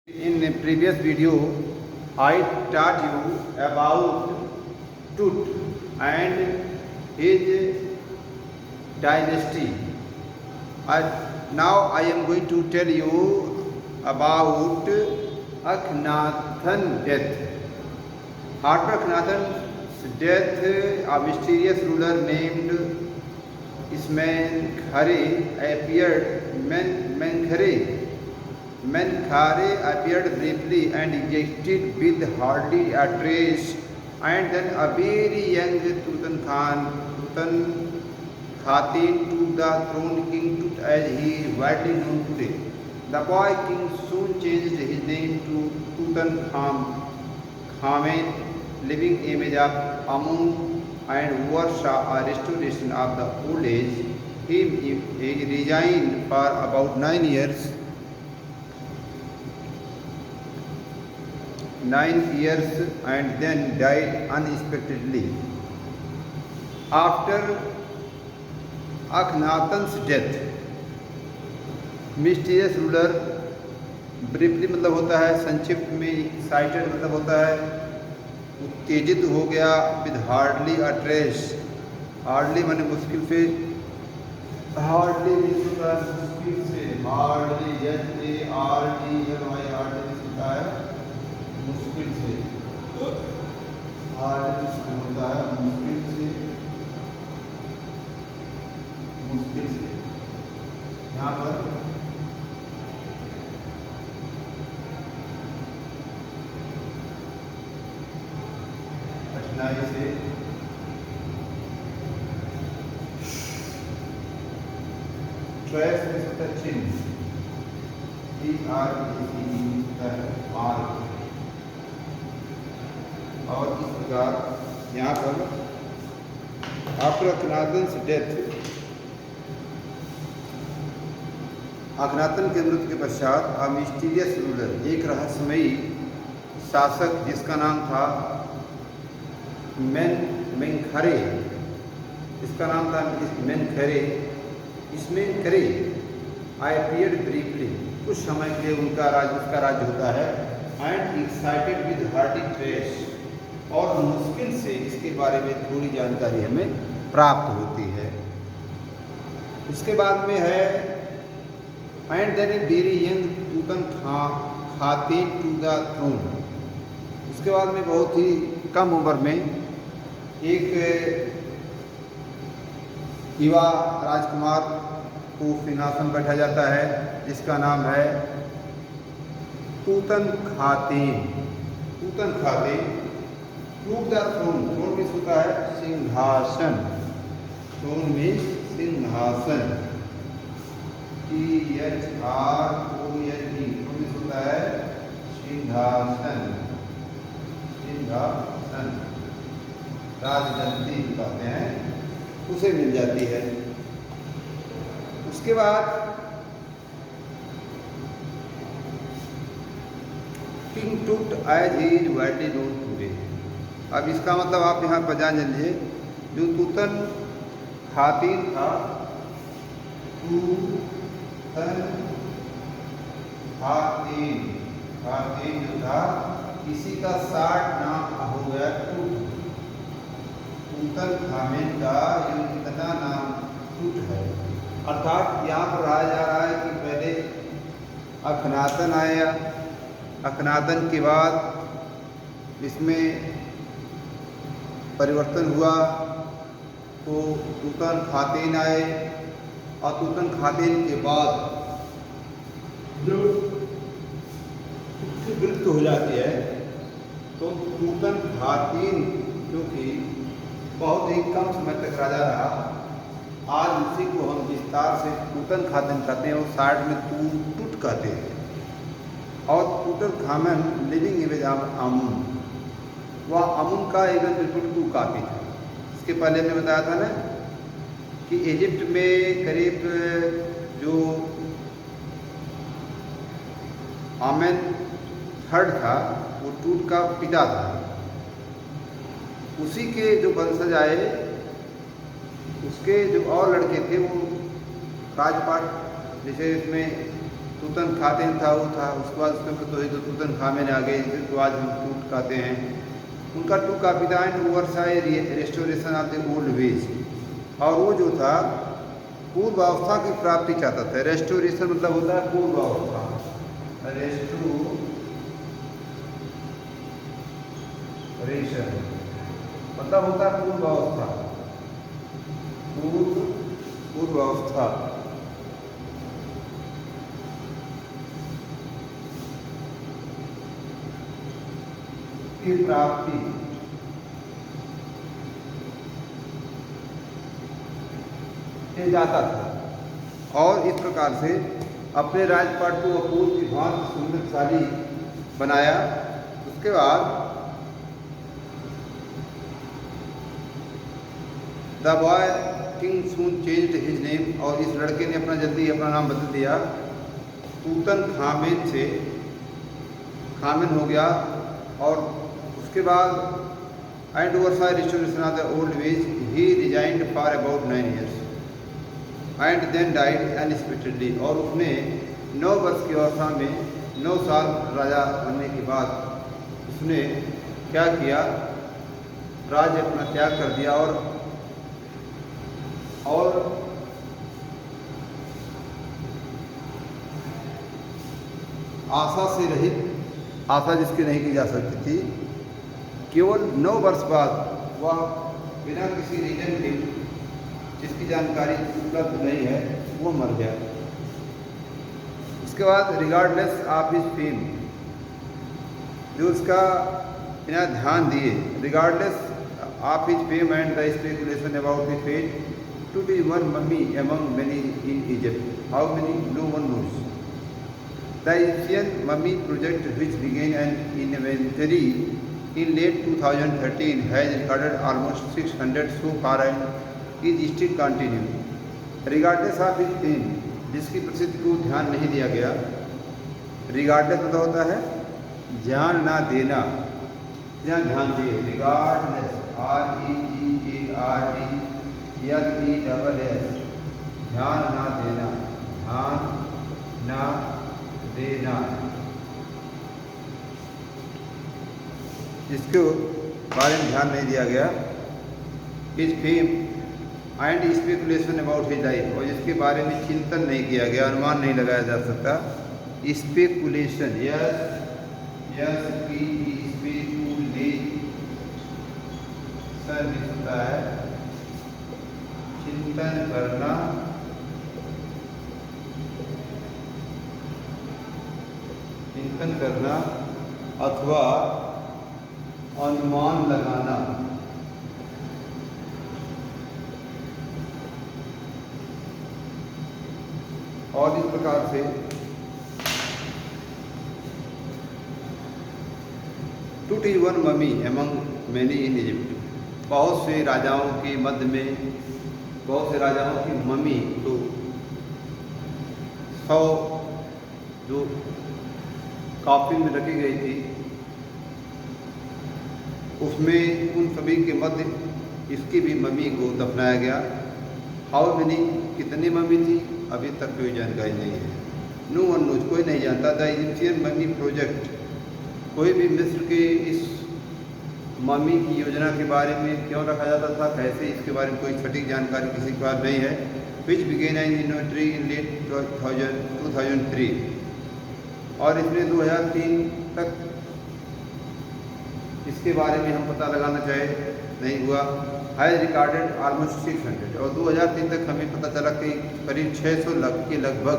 In a previous video, I taught you about Tut and his dynasty. Now I am going to tell you about Akhenaten death. After Akhenaten's death, a mysterious ruler named Ismenkhare Menkhare appeared briefly and existed with hardly a trace, and then a very young Tutankhaten took the throne. King Tut, as he is widely known today. The boy king soon changed his name to Tutankhamen, living image of Amun, and oversaw a restoration of the old age. He resigned for about 9 years. 9 years and then died unexpectedly. After Akhenaten's death, mysterious ruler briefly मतलब होता है संक्षिप्त में, cited मतलब होता है उत्तेजित हो गया, with hardly a trace. Hardly माने मुश्किल से, हार्डली मुश्किल से, हार्डली HARDLY हार्डली होता है मुश्किल से, हार्डली होता है मुश्किल से, मुश्किल से। यहाँ पर कठिनाई से, ट्रेस में होता है चिन्ह, मार्ग। और इस प्रकार यहाँ पर आफ्टर अखनातन्स डेथ, अखनातन के मृत्यु के पश्चात अ मिस्टीरियस रूलर, एक रहस्यमयी शासक जिसका नाम था मेनखरे, इसका नाम था मेनखरे, इसमें करे आई अपीयर्ड ब्रीफली, कुछ समय के लिए उसका राज्य होता है, and excited with Hardy trace, और मुश्किल से इसके बारे में थोड़ी जानकारी हमें प्राप्त होती है। उसके बाद में है and then a very young Tutankhaten to the throne, उसके बाद में बहुत ही कम उम्र में एक युवा राजकुमार को सिंहासन बैठा जाता है जिसका नाम है Tutankhaten। Took the throne, throne में होता है सिंहासन, थ्रोन में सिंहासन, THRONE, थ्रोन में होता है सिंहासन, सिंहासन राजगद्दी कहते हैं, उसे मिल जाती है। उसके बाद King Tut as he is widely known today. अब इसका मतलब आप यहाँ पर जान लीजिए, जो तुतनखातिन था, तुतनखातिन जो था, इसी का शार्ट नाम हो गया टुट। तुतनखामेन का कितना नाम टुट है, अर्थात यहाँ पर रहा जा रहा है कि पहले अखनातन आया, अखनातन के बाद इसमें परिवर्तन हुआ तो तुतनखातेन आए, और तुतनखातेन के बाद जो मृत्यु हो जाती है तो तुतनखातेन जो कि बहुत ही कम समय तक राजा रहा, आज उसी को हम विस्तार से तुतनखातेन कहते हैं, और साइड में टुट कहते हैं। और तुतनखामेन लिविंग इमेज ऑफ आमुन, वह आमुन का एकदम बिल्कुल टू कापी था। इसके पहले हमने बताया था ना कि इजिप्ट में करीब जो आमेन थर्ड था वो टूट का पिता था, उसी के जो वंशज आए, उसके जो और लड़के थे वो राजपाट, जैसे इसमें तूतनखातिन था वो था, उसके बाद उसमें तो ही तो तूतनखामेन आ गए, जिसको आज हम टूट कहते हैं। उनका टू काफी था and oversaw restoration of the old ways, और वो जो था पूर्वावस्था की प्राप्ति चाहता था। रेस्टोरेशन मतलब होता है पूर्वावस्था, रेस्टोरेशन मतलब होता है पूर्वावस्था, पूर्वावस्था की प्राप्ति से जाता था, और इस प्रकार से अपने राजपाट को अपूर्व की भांति सुंदरशाली बनाया। उसके बाद the boy king soon changed his name, और इस लड़के ने जल्दी अपना नाम बदल दिया, तूतनखामेन से खामेन हो गया। और उसके बाद and oversaw restoration of the old ways he resigned for about 9 years and then died unexpectedly, और उसने 9 वर्ष की अवस्था में 9 साल राजा बनने के बाद उसने क्या किया, राज्य अपना त्याग कर दिया, और आशा से रहित, आशा जिसकी नहीं की जा सकती थी, केवल 9 वर्ष बाद वह बिना किसी रीजन के, जिसकी जानकारी उपलब्ध नहीं है, वो मर गया। उसके बाद रिगार्डलेस ऑफ हिज फेम, जो उसका बिना ध्यान दिए, regardless of his fame and the speculation about his fate, to be one mummy among many in Egypt. How many? No one knows. The Egyptian mummy project, which began an inventory in late 2013, has recorded almost 600 so far and is still continuing. Regardless of his fame, जिसकी प्रसिद्धि को ध्यान नहीं दिया गया। Regardless मतलब होता है ध्यान ना देना, ध्यान दिए। रिगार्डलेस, REGARD LESS, ध्यान ना देना, ध्यान ना देना, इसके बारे में ध्यान नहीं दिया गया। इस fame and speculation about his life, और जिसके बारे में चिंतन नहीं किया गया, अनुमान नहीं लगाया जा सकता। स्पेकुलेशन, स्पेकुलेशन होता है चिंतन करना, अथवा अनुमान लगाना। और इस प्रकार से Tut one mummy among many in Egypt, बहुत से राजाओं के मध्य में, बहुत से राजाओं की मम्मी, तो 100 जो कॉफी में रखी गई थी, उसमें उन सभी के मध्य इसकी भी मम्मी को दफनाया गया। हाउ मेनी, कितनी मम्मी थी, अभी तक कोई जानकारी नहीं है। नो वन नोज, कोई नहीं जानता। द इजिप्शियन मम्मी प्रोजेक्ट, कोई भी मिस्र के इस मम्मी की योजना के बारे में क्यों रखा जाता था, कैसे, इसके बारे में कोई सटीक जानकारी किसी के पास नहीं है। Which began an inventory in late 2003, और इसने 2003 तक इसके बारे में हम पता लगाना चाहे, नहीं हुआ। हैज़ रिकॉर्डेड ऑलमोस्ट 600, और 2003 तक हमें पता चला कि करीब 600 के लगभग,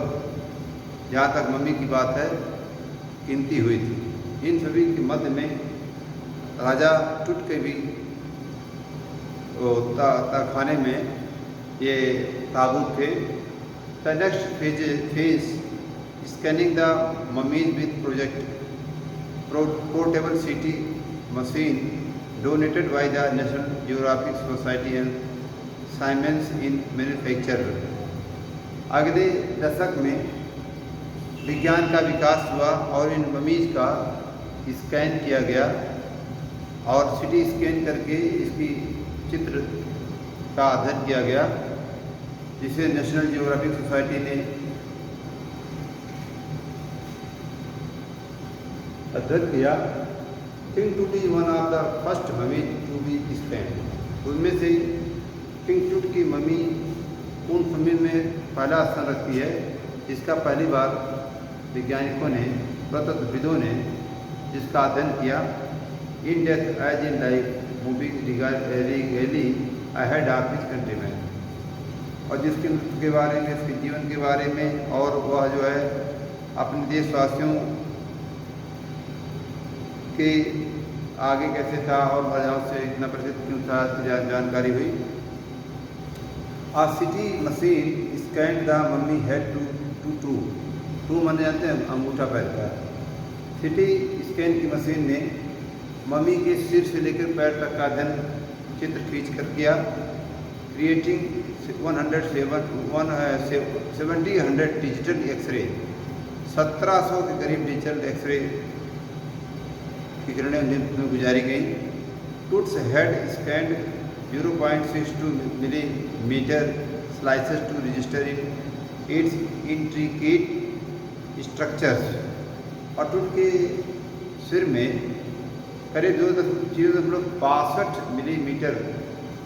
जहाँ तक मम्मी की बात है, गिनती हुई थी। इन सभी के मध्य में राजा टुट के भी खाने में ये ताबूत थे। The next phase scanning the mummies with project portable CT machine donated by the National Geographic Society and Siemens in manufacture. अगले दशक में विज्ञान का विकास हुआ और इन ममीज का स्कैन किया गया, और सिटी स्कैन करके इसकी चित्र का अध्ययन किया गया, जिसे नेशनल जियोग्राफिक सोसाइटी ने अध्ययन किया। King Tut is one of the first mummy to be scanned. उनमें से किंग टूट की ममी उन ममी में पहला स्थान रखती है जिसका पहली बार वैज्ञानिकों ने, पुरातत्वविदों ने जिसका अध्ययन किया। In death as in life moving really ahead of his countrymen. और जिसके मृत्यु के बारे में, उसके जीवन के बारे में, और वह जो है अपने देशवासियों के आगे कैसे था और वजहों से इतना प्रसिद्ध क्यों था, जानकारी हुई। A CT machine scanned the mummy head to माने जाते हैं अंगूठा पैर का। सिटी स्कैन की मशीन ने मम्मी के सिर से लेकर पैर तक का अध्ययन चित्र खींच कर किया, क्रिएटिंग 100 डिजिटल एक्सरे। 1700 के करीब डिजिटल एक्सरे की किरणें उन्हें गुजारी गई। Tut's head scanned 0.62 millimetre slices to register its intricate structures. और टूट के सिर में करीब 0.62 मिलीमीटर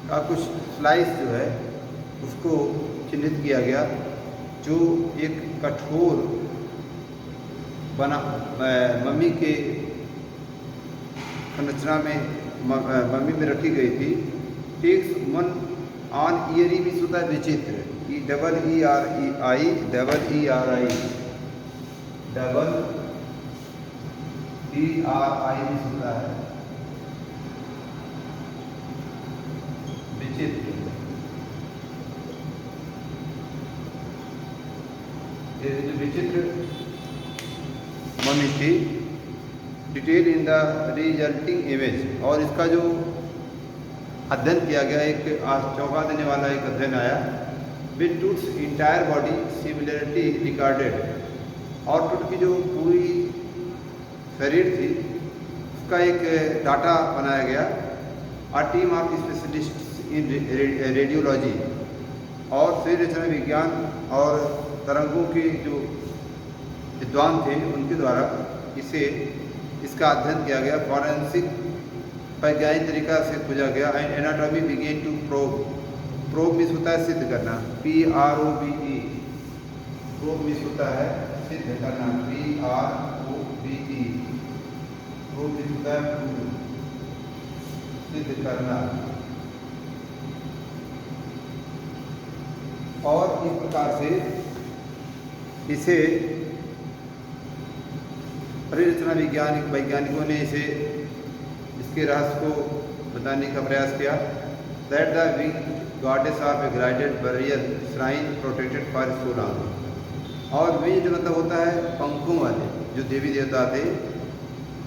का कुछ स्लाइस जो है उसको चिन्हित किया गया, जो एक कठोर बना मम्मी के संरचना में मम्मी में रखी गई थी। टेक्स वन ऑन ईयरी भी होता है विचित्र, ERRI भी होता है विचित्र। ये जो विचित्र मम्मी थी, detail in the resulting image. और इसका जो अध्ययन किया गया, एक चौंका देने वाला एक अध्ययन आया। With Toots entire body similarity recorded. और टूट की जो पूरी शरीर थी उसका एक डाटा बनाया गया। A team of specialist in radiology और शरीर रचना विज्ञान और तरंगों के जो विद्वान थे उनके द्वारा इसका अध्ययन किया गया। फॉरेंसिक वैज्ञानिक तरीका से खोजा गया। And anatomy began to probe मिस होता है सिद्ध करना, PROBE। प्रोब मिस होता है सिद्ध करना, PROBE। प्रोब मिस होता है सिद्ध करना। और इस प्रकार से इसे परिरचना वैज्ञानिकों ने इसके रहस्य को बताने का प्रयास किया। That the wing goddess of a gilded burial shrine protected for so long. और विंग जो मतलब होता है पंखों वाले जो देवी देवता थे,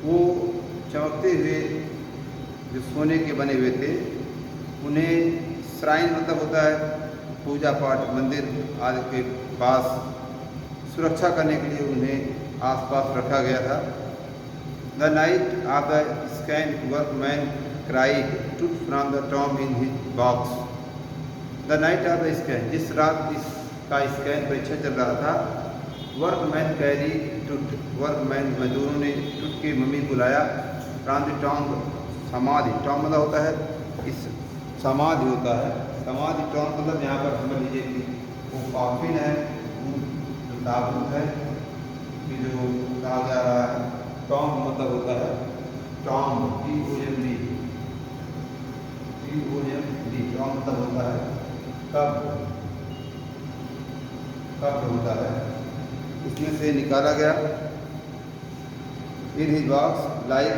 वो चमकते हुए जो सोने के बने हुए थे, उन्हें श्राइन मतलब होता है पूजा पाठ मंदिर आदि के पास सुरक्षा करने के लिए उन्हें आसपास रखा गया था। The night of the scan workman cried toot from the tomb in his box. The night of the scan, जिस रात इसका स्कैन परीक्षण चल रहा था, वर्कमैन कैरी टूट, वर्कमैन मजदूरों ने टूट की मम्मी को लाया फ्रॉम द टॉम समाधि। टॉम मतलब होता है इस समाधि होता है, समाधि टॉम मतलब यहाँ पर समझ लीजिए कि वो कॉफिन है, जो ताबूत है कि जो कहा जा रहा है। टॉम मतलब होता है टॉम, TOMB, टॉम मतलब होता है कब्र होता है। उसमें से निकाला गया। इन his box like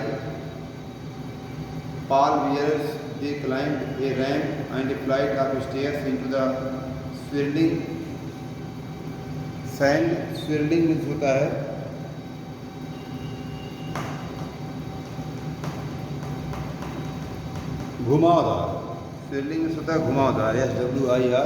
pall bearers they climbed a ramp and a flight of stairs into the swirling sand। swirling means होता है घुमावदार। swirling means होता है घुमावदार, SWIRLING।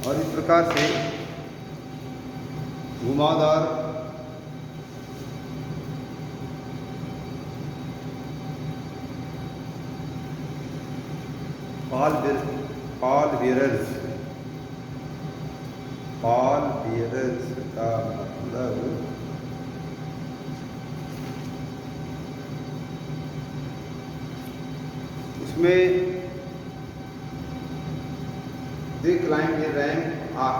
और इस प्रकार से घुमावदार पॉल बियरर्स का मतलब इसमें दे climb A ramp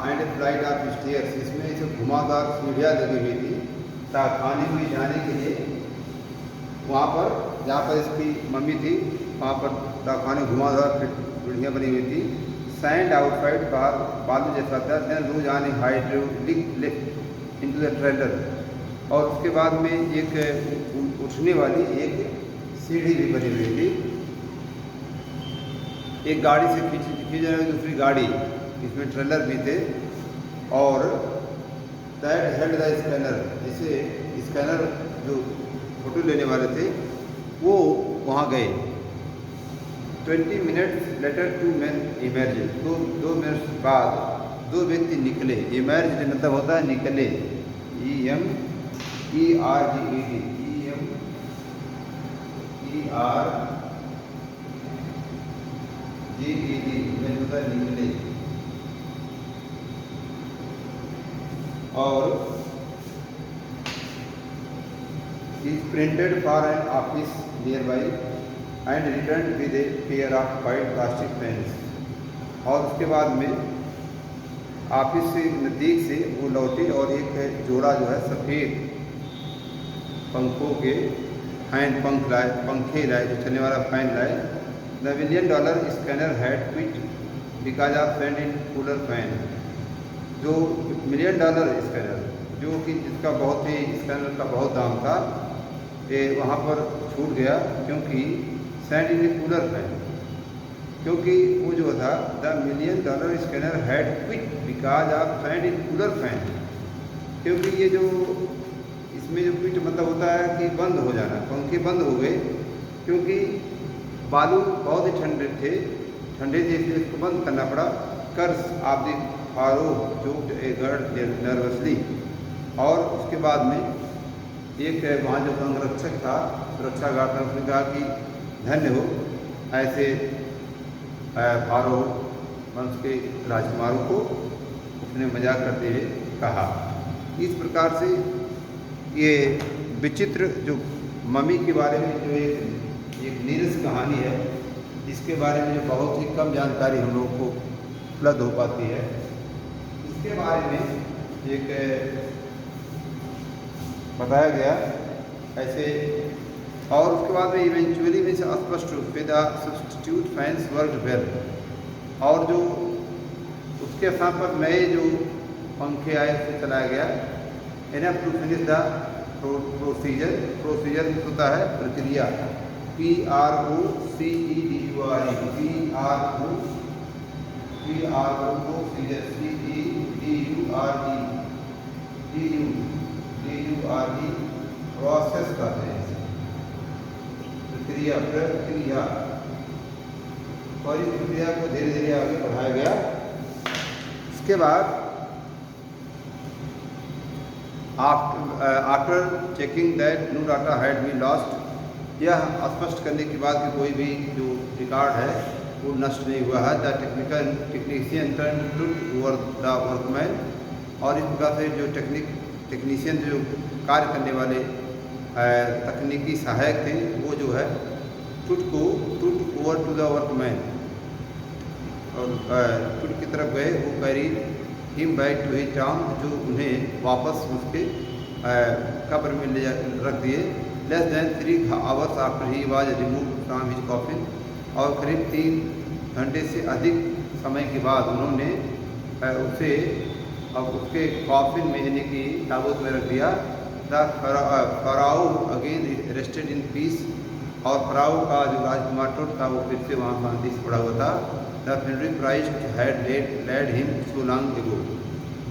and A flight of stairs, इसमें इसे घुमावदार सीढ़ियाँ लगी हुई थी तहखाने में जाने के लिए। वहाँ पर जहाँ पर इसकी मम्मी थी वहाँ पर तहखाने घुमावदार सीढ़ियाँ बनी हुई थी। सैंड आउटसाइड बालू जैसा था। देन रोज आने hydraulic lift into the trailer, और उसके बाद में एक उठने वाली एक सीढ़ी भी बनी हुई थी। एक गाड़ी से खींच जाने वाली दूसरी गाड़ी, इसमें ट्रेलर भी थे। और दैट हेल्ड द स्कैनर, जिसे स्कैनर जो फोटो लेने वाले थे वो वहाँ गए। 20 मिनट्स लेटर 2 men इमर्ज, तो 2 मिनट बाद 2 व्यक्ति निकले। इमर्ज मतलब होता है निकले, EMERGED होता है निकले। और is printed for an office nearby and returned with a pair of white plastic pens। और उसके बाद में ऑफिस से नज़दीक से वो लौटे और एक जोड़ा जो है सफ़ेद पंखों के पंखे लाए, जो चलने वाला फैन लाए। The $1 million scanner had quit because of send in cooler fan, जो $1 million स्कैनर जो कि जिसका बहुत ही स्कैनर का बहुत दाम था, ये वहाँ पर छूट गया क्योंकि सैंड इन कूलर फैन, क्योंकि वो जो था the $1 million scanner had quit because of sand in cooler fan, क्योंकि ये जो इसमें जो क्विट मतलब होता है कि बंद हो जाना, पंखे बंद हो गए क्योंकि बालू बहुत ही ठंडे थे इसलिए इसको बंद करना पड़ा। Curse of the pharaoh choked a guard nervously. और उसके बाद में एक वहाँ जो अंगरक्षक था, सुरक्षा गार्ड था, उसने कहा कि धन्य हो ऐसे फारो वंश के राजकुमारों को, उसने मजाक करते हुए कहा। इस प्रकार से ये विचित्र जो मम्मी के बारे में जो एक नीरस कहानी है, इसके बारे में जो बहुत ही कम जानकारी हम लोगों को उपलब्ध हो पाती है, इसके बारे में एक बताया गया ऐसे। और उसके बाद में इवेंचुअली में से अस्पष्ट रूप से the substitute fans worked well, और जो उसके स्थान पर नए जो पंखे आए उसे चलाया गया। Enough to finish the procedure होता है प्रक्रिया, PROCEDURE प्रोसेस कहते हैं, प्रक्रिया और इस प्रक्रिया को धीरे धीरे आगे बढ़ाया गया। इसके बाद after checking that no data had been lost, यह स्पष्ट करने के बाद कि कोई भी जो रिकॉर्ड है वो नष्ट नहीं हुआ है। द टेक्नीशियन टर्न टूट ओवर द वर्कमैन, और इस प्रकार से जो टेक्नीशियन जो कार्य करने वाले तकनीकी सहायक थे वो जो है टूट ओवर टू द वर्कमैन, और टूट की तरफ गए। वो carried him back to his town, जो उन्हें वापस उसके कब्र में ले रख दिए। Less than 3 hours after he was removed from his coffin, और करीब 3 घंटे से अधिक समय के बाद उन्होंने उसे अब उसके कॉफिन में यानी कि ताबूत में रख दिया। The pharaoh again rested in peace, और फराउ का जो राजकुमार टूट था वो फिर से वहाँ शांति से पड़ा हुआ था। The funerary priest had led him so long ago.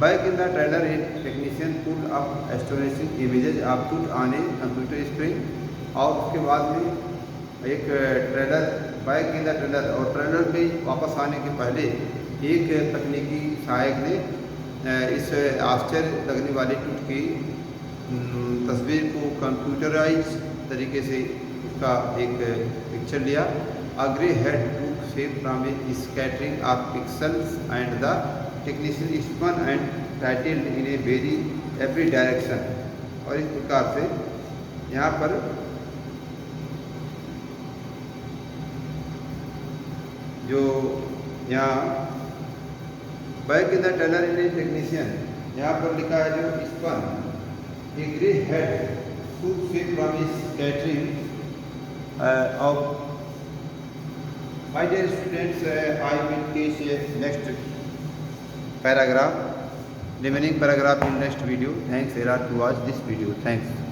Back in the trailer, a technician pulled up astonishing images of Tut on a computer screen, और उसके बाद में एक trailer back in the trailer, और ट्रेलर पे वापस आने के पहले एक तकनीकी सहायक ने इस आश्चर्य लगने वाली टूट की तस्वीर को कंप्यूटराइज तरीके से उसका एक पिक्चर लिया। अ ग्रे हेड टूक saved from a scattering of pixels, and the technician spun and titled in a very every direction। और इस प्रकार से यहाँ पर जो यहाँ back in the tailor in a technician, यहाँ पर लिखा है जो spun a grey head to save from a scattering of my dear students, I will teach next paragraph, remaining paragraph in next video. Thanks a lot to watch this video. Thanks.